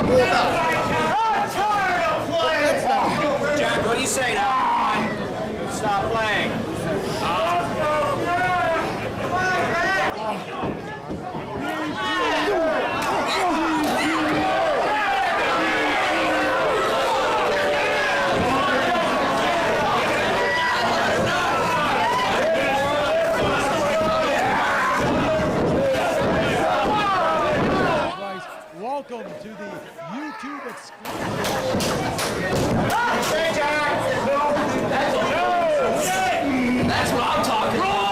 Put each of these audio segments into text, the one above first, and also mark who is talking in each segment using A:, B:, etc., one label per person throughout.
A: cool enough.
B: Jack, what do you say now? Stop playing.
C: Welcome to the YouTube exclusive.
B: That's what I'm talking about.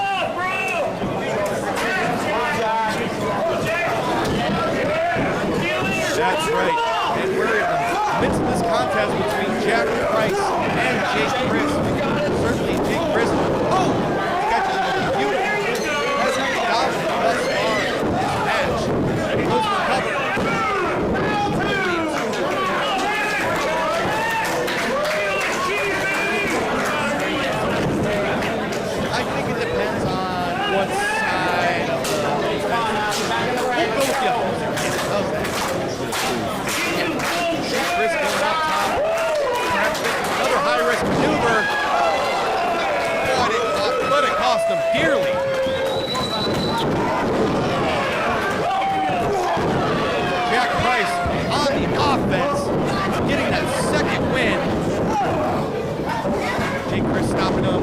A: That's right. And we're in the midst of this contest between Jack Price and Jake Chris. Certainly Jake Chris. Oh! Catches him with a beautiful. Has been dominant thus far in this match. And he goes for cover. I think it depends on what side of the defense. We'll go with the opposing team. How's that? Chris going up top. Perhaps making another high-risk maneuver. But it cost him dearly. Jack Price on the offense, getting that second win. Jake Chris stopping him.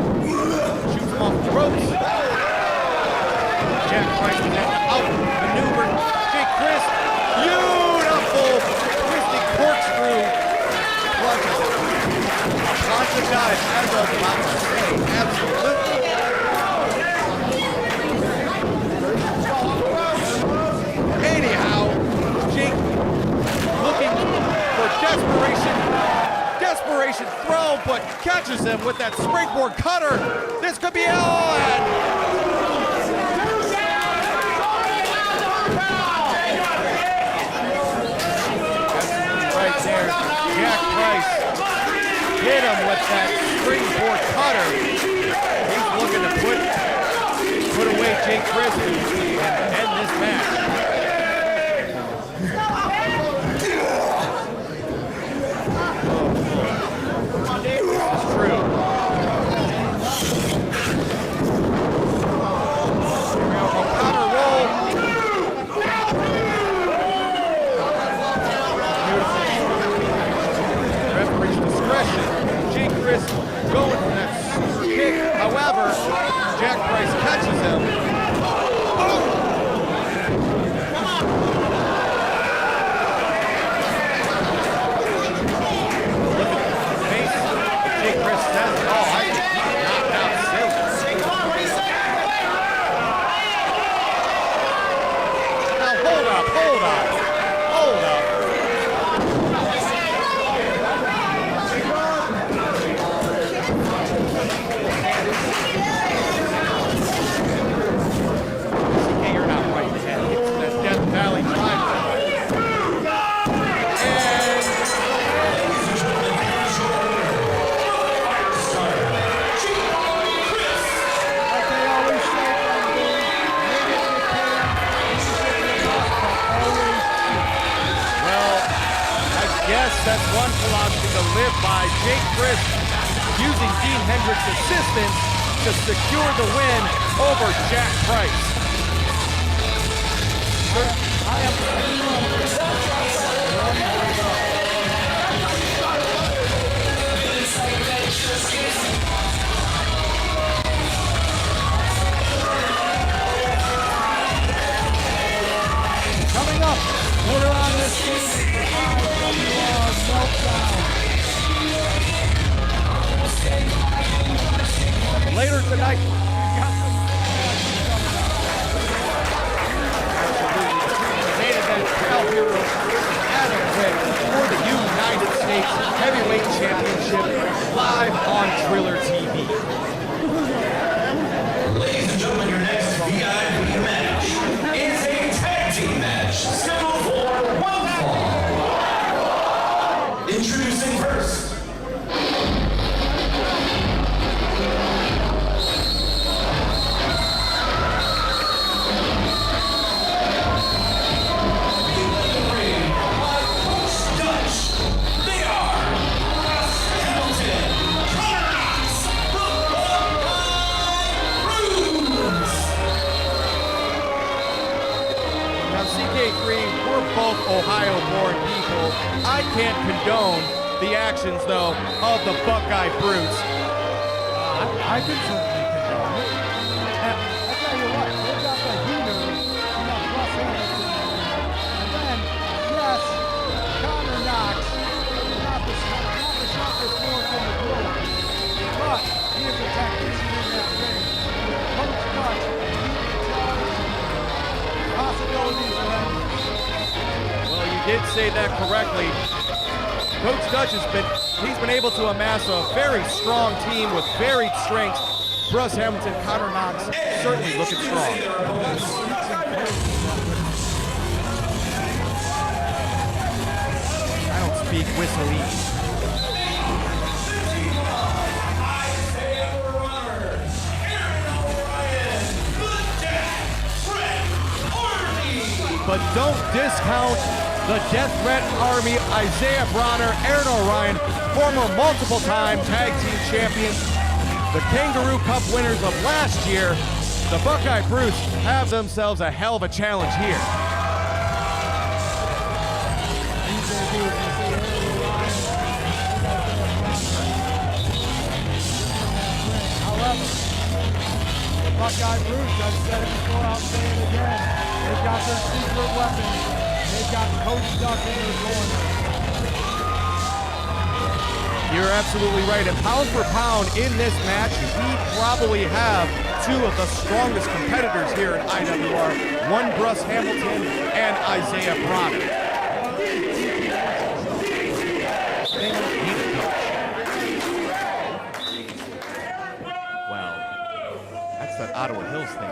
A: Shoots him off the ropes. Jack Price with that out-maneuver. Jake Chris, beautiful twisting corkscrew. Launches the dive, as I was about to say, absolutely. Anyhow, Jake looking for desperation throw, but catches him with that springboard cutter. This could be all. Right there, Jack Price hit him with that springboard cutter. He's looking to put away Jake Chris and end this match. This is true. Here we go from counter roll. Referee's discretion. Jake Chris going for that kick. However, Jack Price catches him. Look at the face of Jake Chris says, oh, I think he knocked out Silver. Now hold up. You're not right, Ted. It's that Death Valley Drive. Yes, that's one philosophy to live by. Jake Chris using Dean Hendrick's assistance to secure the win over Jack Price.
C: Coming up, we're on this season for IWR Meltdown.
A: Later tonight, main event Cal Hero Adam Wick for the United States Heavyweight Championship live on Triller TV.
D: Ladies and gentlemen, your next VIP match is a tag team match scheduled for one fall. Introducing first.
A: Ohio-born people. I can't condone the actions, though, of the Buckeye Brutes.
C: I can certainly condone it. I'll tell you what, they got the heater, you got Russ Hamilton. And then, yes, Connor Knox, not the sharpest north in the group, but he is a tactician in that ring. Coach Dutch, possibilities are endless.
A: Well, you did say that correctly. Coach Dutch he's been able to amass a very strong team with varied strengths. Russ Hamilton, Connor Knox, certainly looking strong. I don't speak Whistleese. But don't discount the Death Threat Army, Isaiah Bronner, Aaron O'Ryan, former multiple-time tag team champions, the Kangaroo Cup winners of last year. The Buckeye Brutes have themselves a hell of a challenge here.
C: However, the Buckeye Brutes, I've said it before, I'll say it again, they've got their secret weapons. They've got Coach Duck in their corner.
A: You're absolutely right. And pound for pound in this match, we probably have two of the strongest competitors here in IWR. One, Russ Hamilton, and Isaiah Bronner. They don't need a coach. Well, that's that Ottawa Hills thing.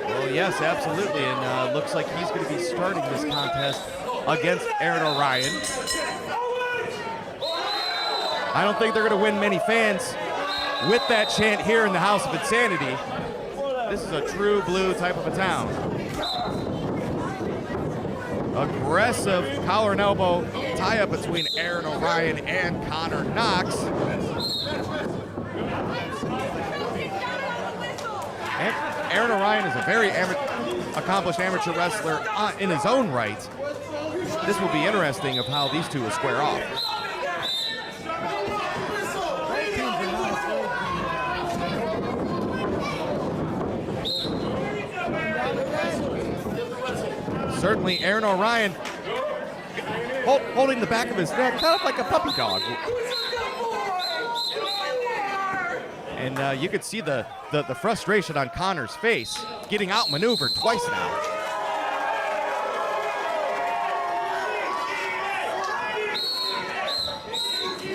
A: Well, yes, absolutely, and looks like he's going to be starting this contest against Aaron O'Ryan. I don't think they're going to win many fans with that chant here in the House of Insanity. This is a true blue type of a town. Aggressive collar and elbow tie-up between Aaron O'Ryan and Connor Knox. And Aaron O'Ryan is a very accomplished amateur wrestler in his own right. This will be interesting of how these two will square off. Certainly Aaron O'Ryan holding the back of his neck, kind of like a puppy dog. And you could see the frustration on Connor's face, getting outmaneuvered twice now.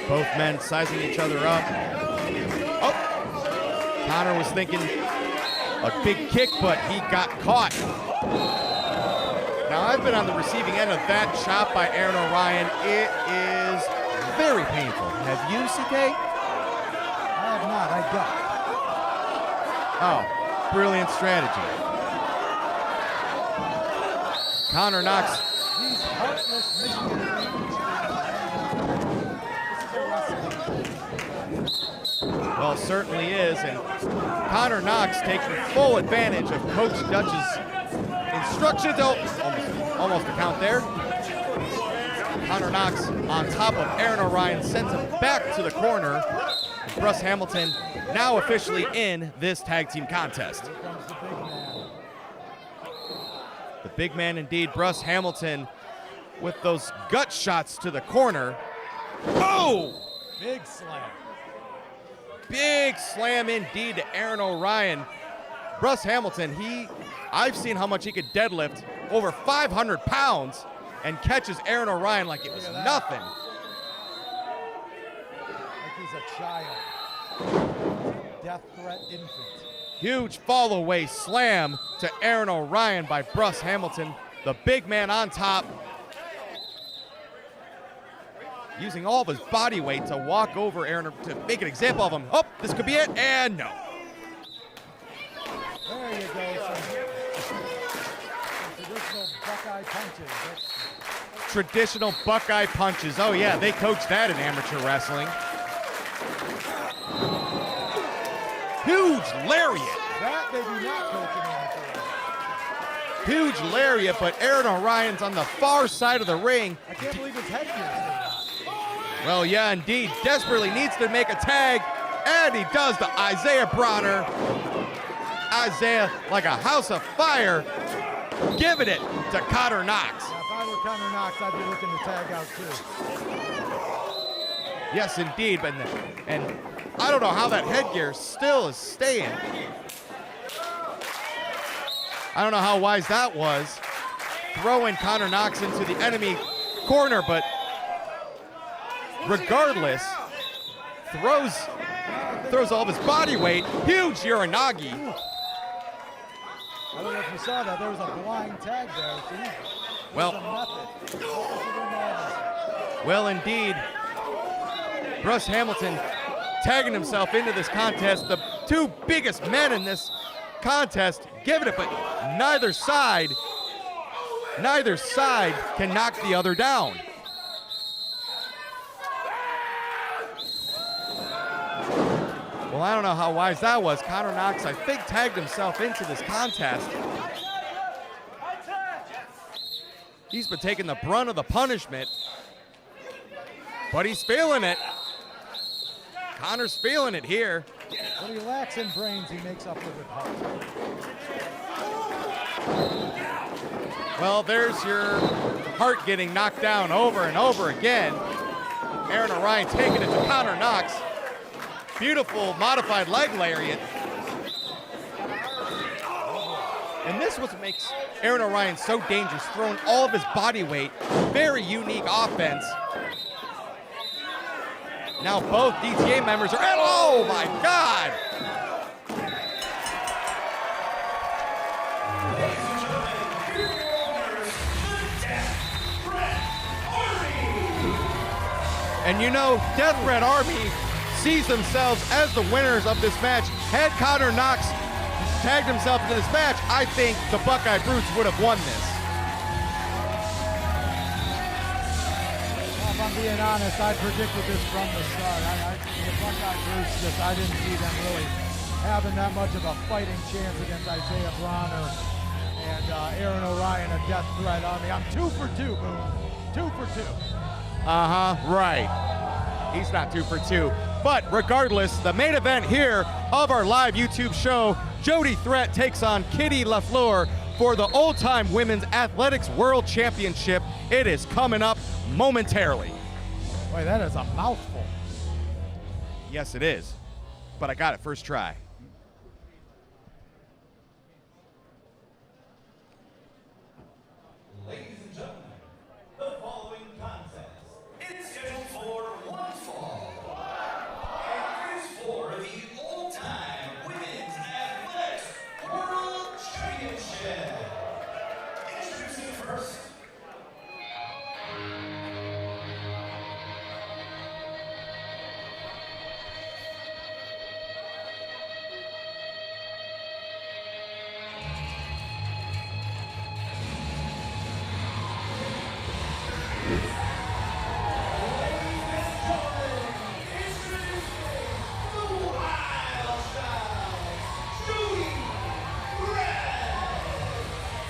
A: Both men sizing each other up. Oh, Connor was thinking a big kick, but he got caught. Now, I've been on the receiving end of that chop by Aaron O'Ryan. It is very painful. Have you, CK?
C: I have not, I ducked.
A: Oh, brilliant strategy. Connor Knox.
C: These heartless
A: Well, certainly is, and Connor Knox taking full advantage of Coach Dutch's instructions. Oh, almost a count there. Connor Knox on top of Aaron O'Ryan sends him back to the corner. Russ Hamilton now officially in this tag team contest.
C: Here comes the big man.
A: The big man indeed, Russ Hamilton, with those gut shots to the corner. Oh!
C: Big slam.
A: Big slam indeed to Aaron O'Ryan. Russ Hamilton, I've seen how much he could deadlift, over 500 pounds, and catches Aaron O'Ryan like it was nothing.
C: Like he's a child. Death threat infant.
A: Huge fall away slam to Aaron O'Ryan by Russ Hamilton. The big man on top, using all of his body weight to walk over Aaron to make an example of him. Oh, this could be it, and no.
C: There you go. Some traditional Buckeye punches.
A: Traditional Buckeye punches. Oh yeah, they coach that in amateur wrestling. Huge lariat.
C: That they do not coach him in for.
A: Huge lariat, but Aaron Orion's on the far side of the ring.
C: I can't believe his headgear is on.
A: Well, yeah, indeed. Desperately needs to make a tag, and he does the Isaiah Bronner. Isaiah, like a house of fire, giving it to Connor Knox.
C: If I were Connor Knox, I'd be looking to tag out too.
A: Yes, indeed, and I don't know how that headgear still is staying. I don't know how wise that was, throwing Connor Knox into the enemy corner, but regardless, throws all of his body weight. Huge Uranagi.
C: I don't know if you saw that. There was a blind tag there. See?
A: Well, indeed. Russ Hamilton tagging himself into this contest. The two biggest men in this contest giving it, but neither side can knock the other down. Well, I don't know how wise that was. Connor Knox, I think, tagged himself into this contest. He's been taking the brunt of the punishment, but he's feeling it. Connor's feeling it here.
C: What he lacks in brains, he makes up with heart.
A: Well, there's your heart getting knocked down over and over again. Aaron Orion taking it to Connor Knox. Beautiful modified leg lariat. And this is what makes Aaron Orion so dangerous, throwing all of his body weight. Very unique offense. Now both DTA members are, oh my God! And you know, Death Threat Army sees themselves as the winners of this match. Had Connor Knox tagged himself into this match, I think the Buckeye Brutes would have won this.
C: Well, if I'm being honest, I predicted this from the start. The Buckeye Brutes, I didn't see them really having that much of a fighting chance against Isaiah Bronner and Aaron Orion of Death Threat Army. I'm 2 for 2, Boom. 2 for 2.
A: Right. He's not 2 for 2. But regardless, the main event here of our live YouTube show, Jody Threat takes on Kitty LaFleur for the Old-Time Women's Athletics World Championship. It is coming up momentarily.
C: Boy, that is a mouthful.
A: Yes, it is. But I got it first try.
D: Ladies and gentlemen, the following contest is scheduled for one fall. And is for the Old-Time Women's Athletics World Championship. Introducing first.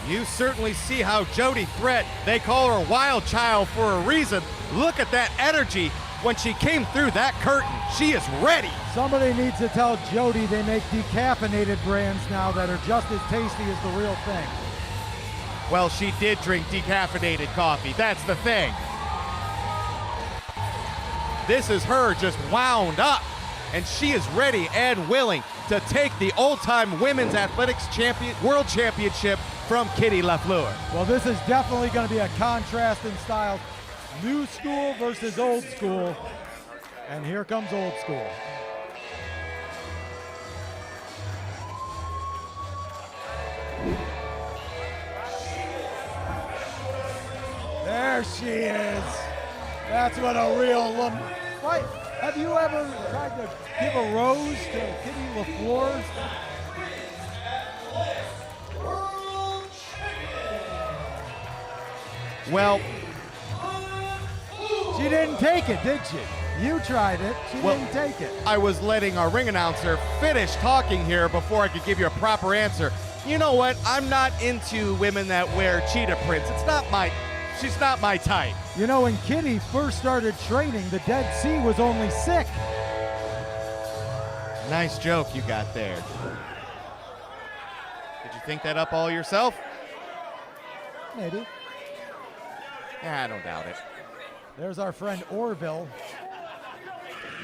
A: You certainly see how Jody Threat, they call her a wild child for a reason. Look at that energy when she came through that curtain. She is ready.
C: Somebody needs to tell Jody they make decaffeinated brands now that are just as tasty as the real thing.
A: Well, she did drink decaffeinated coffee. That's the thing. This is her just wound up, and she is ready and willing to take the Old-Time Women's Athletics World Championship from Kitty LaFleur.
C: Well, this is definitely going to be a contrast in style. New school versus old school. And here comes old school. There she is. That's what a real woman. Right. Have you ever tried to give a rose to Kitty LaFleur?
A: Well,
C: She didn't take it, did she? You tried it. She didn't take it.
A: I was letting our ring announcer finish talking here before I could give you a proper answer. You know what? I'm not into women that wear cheetah prints. She's not my type.
C: You know, when Kitty first started training, the Dead Sea was only sick.
A: Nice joke you got there. Did you think that up all yourself?
C: Maybe.
A: Yeah, I don't doubt it.
C: There's our friend Orville.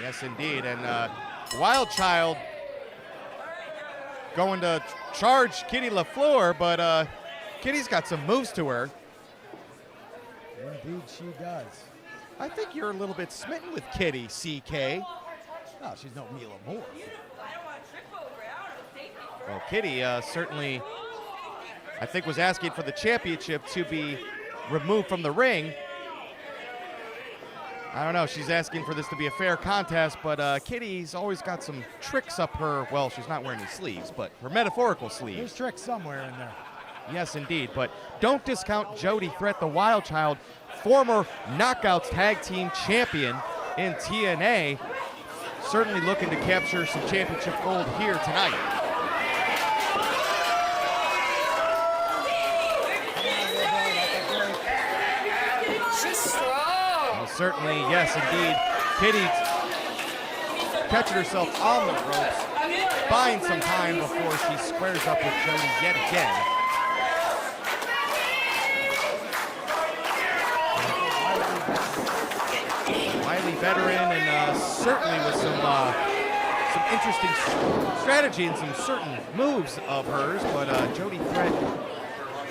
A: Yes, indeed. And Wild Child going to charge Kitty LaFleur, but Kitty's got some moves to her.
C: Indeed she does.
A: I think you're a little bit smitten with Kitty, CK.
C: Oh, she's no Mila Moore.
A: Well, Kitty certainly, I think, was asking for the championship to be removed from the ring. I don't know, she's asking for this to be a fair contest, but Kitty's always got some tricks up her, well, she's not wearing any sleeves, but her metaphorical sleeves.
C: There's tricks somewhere in there.
A: Yes, indeed, but don't discount Jody Threat, the Wild Child, former Knockouts Tag Team Champion in TNA, certainly looking to capture some championship gold here tonight. Well, certainly, yes, indeed. Kitty catching herself on the ropes, buying some time before she squares up with Jody yet again. Wily veteran, and certainly with some interesting strategy and some certain moves of hers, but Jody Threat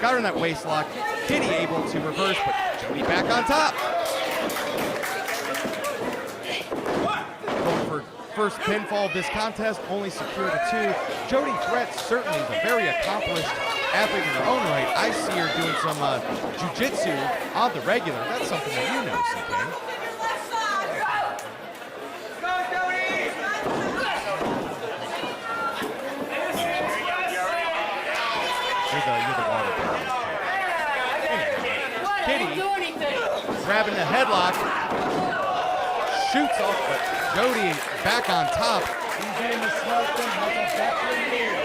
A: got her in that waistlock. Kitty able to reverse, but Jody back on top. Going for first pinfall of this contest, only secured a 2. Jody Threat certainly is a very accomplished athlete in her own right. I see her doing some jiu-jitsu on the regular. That's something that you know, CK. You're the water boy. Kitty grabbing the headlock, shoots off, but Jody back on top.
C: He's doing the smart thing like a veteran here.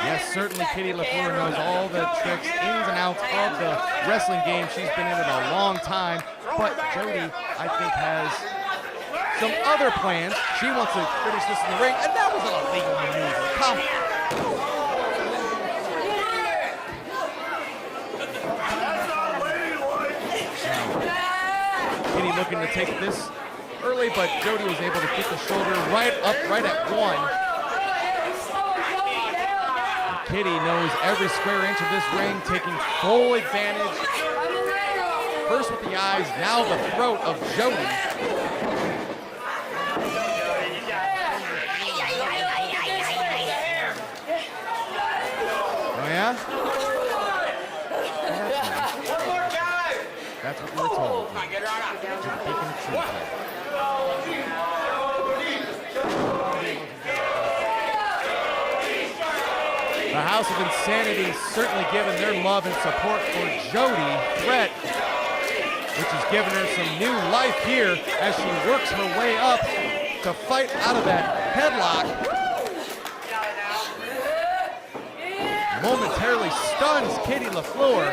A: Yes, certainly Kitty LaFleur knows all the tricks, ins and outs of the wrestling game. She's been in it a long time, but Jody, I think, has some other plans. She wants to finish this in the ring, and that was an illegal maneuver. Come on. Kitty looking to take this early, but Jody was able to get the shoulder right up, right at 1. Kitty knows every square inch of this ring, taking full advantage. First with the eyes, now the throat of Jody. Oh yeah? That's what we were told. The House of Insanity certainly giving their love and support for Jody Threat, which has given her some new life here as she works her way up to fight out of that headlock. Momentarily stuns Kitty LaFleur.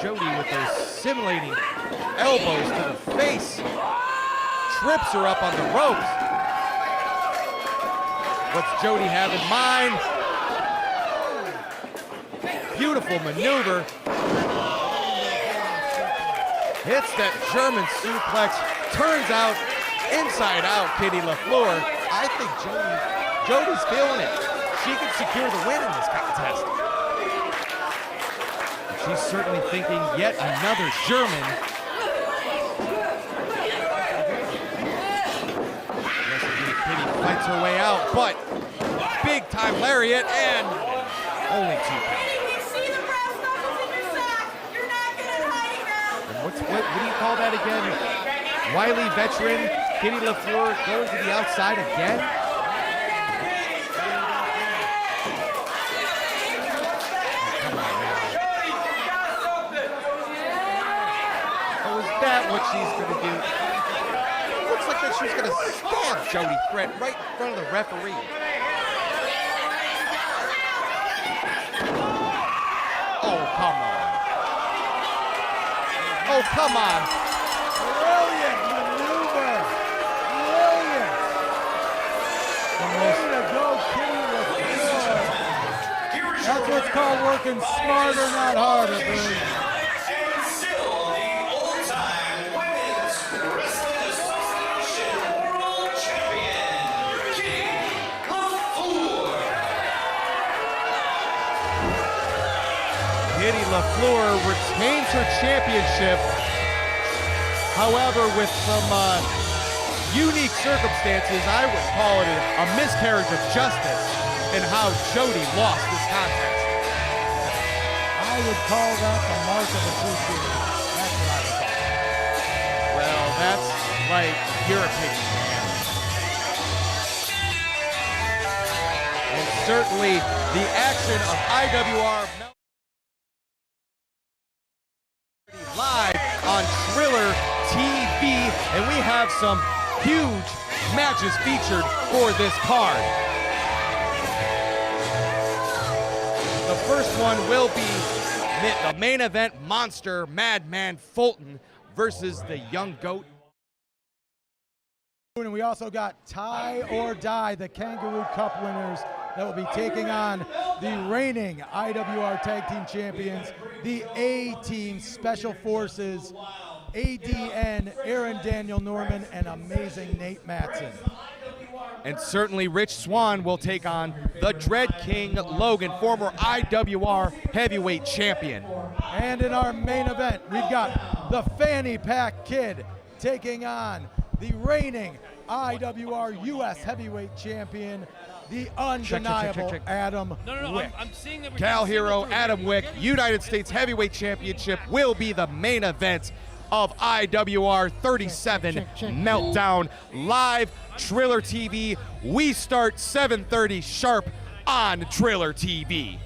A: Jody with those simulating elbows to the face, trips her up on the ropes. What's Jody have in mind? Beautiful maneuver. Hits that German suplex. Turns out, inside out, Kitty LaFleur. I think Jody's feeling it. She could secure the win in this contest. She's certainly thinking yet another German. Kitty fights her way out, but big time lariat and only 2 pounds. And what do you call that again? Wily veteran Kitty LaFleur going to the outside again. Oh, is that what she's gonna do? Looks like that she's gonna stab Jody Threat right in front of the referee. Oh, come on. Oh, come on.
C: Brilliant maneuver. Brilliant. Way to go, Kitty LaFleur. That's what's called working smarter, not harder, baby.
D: And still the all-time Women's Wrestling Association World Champion, Kitty LaFleur.
A: Kitty LaFleur retains her championship. However, with some unique circumstances, I would call it a miscarriage of justice in how Jody lost this contest.
C: I would call that the mark of appreciation. That's what I would call it.
A: Well, that's like your opinion, man. And certainly the action of IWR live on Triller TV, and we have some huge matches featured for this card. The first one will be the main event monster Madman Fulton versus the Young Goat.
C: And we also got Tie or Die, the Kangaroo Cup winners that will be taking on the reigning IWR Tag Team Champions, the A-Team Special Forces, ADN, Aaron Daniel Norman, and amazing Nate Matson.
A: And certainly Rich Swann will take on the Dread King Logan, former IWR Heavyweight Champion.
C: And in our main event, we've got the Fanny Pack Kid taking on the reigning IWR US Heavyweight Champion, the undeniable Adam Wick.
E: I'm seeing that
A: Cal Hero Adam Wick, United States Heavyweight Championship will be the main event of IWR 37 Meltdown live Triller TV. We start 7:30 sharp on Triller TV.